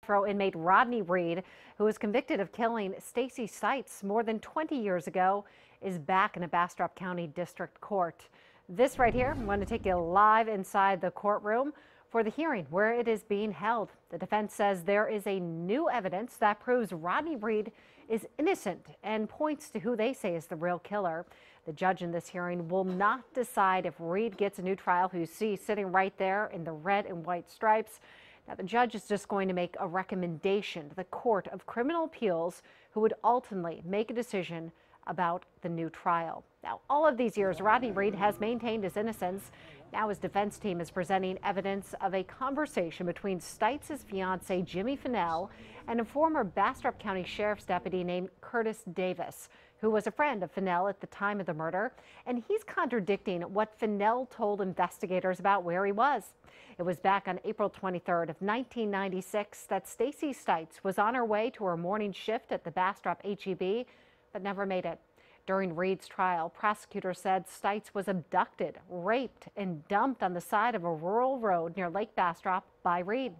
death row inmate Rodney Reed, who was convicted of killing Stacey Stites more than 20 years ago, is back in a Bastrop County District Court. This right here, I'm going to take you live inside the courtroom for the hearing where it is being held. The defense says there is a new evidence that proves Rodney Reed is innocent and points to who they say is the real killer. The judge in this hearing will not decide if Reed gets a new trial, who you see sitting right there in the red and white stripes. Now, the judge is just going to make a recommendation to the Court of Criminal Appeals, who would ultimately make a decision about the new trial. Now, all of these years, Rodney Reed has maintained his innocence. Now his defense team is presenting evidence of a conversation between Stites' fiance, Jimmy Fennell, and a former Bastrop County Sheriff's deputy named Curtis Davis, who was a friend of Fennell at the time of the murder. And he's contradicting what Fennell told investigators about where he was. It was back on April 23rd of 1996 that Stacey Stites was on her way to her morning shift at the Bastrop HEB, but never made it. During Reed's trial, prosecutors said Stites was abducted, raped, and dumped on the side of a rural road near Lake Bastrop by Reed.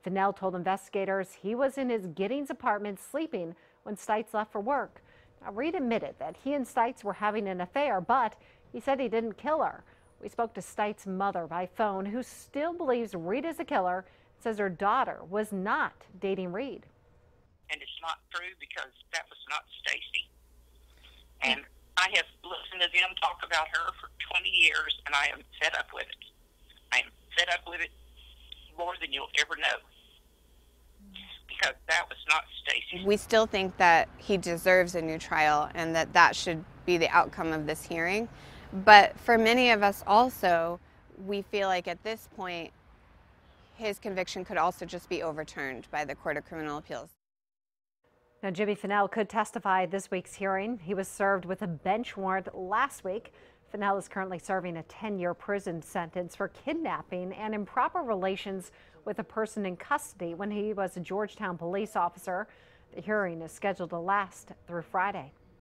Fennell told investigators he was in his Giddings apartment sleeping when Stites left for work. Now, Reed admitted that he and Stites were having an affair, but he said he didn't kill her. We spoke to Stites' mother by phone, who still believes Reed is a killer, says her daughter was not dating Reed. And it's not true because that was not Stacey. And I have listened to them talk about her for 20 years, and I am fed up with it. I am fed up with it more than you'll ever know, because that was not Stacey. We still think that he deserves a new trial and that that should be the outcome of this hearing. But for many of us also, we feel like at this point, his conviction could also just be overturned by the Court of Criminal Appeals. Now, Jimmy Fennell could testify at this week's hearing. He was served with a bench warrant last week. Fennell is currently serving a 10-year prison sentence for kidnapping and improper relations with a person in custody when he was a Georgetown police officer. The hearing is scheduled to last through Friday.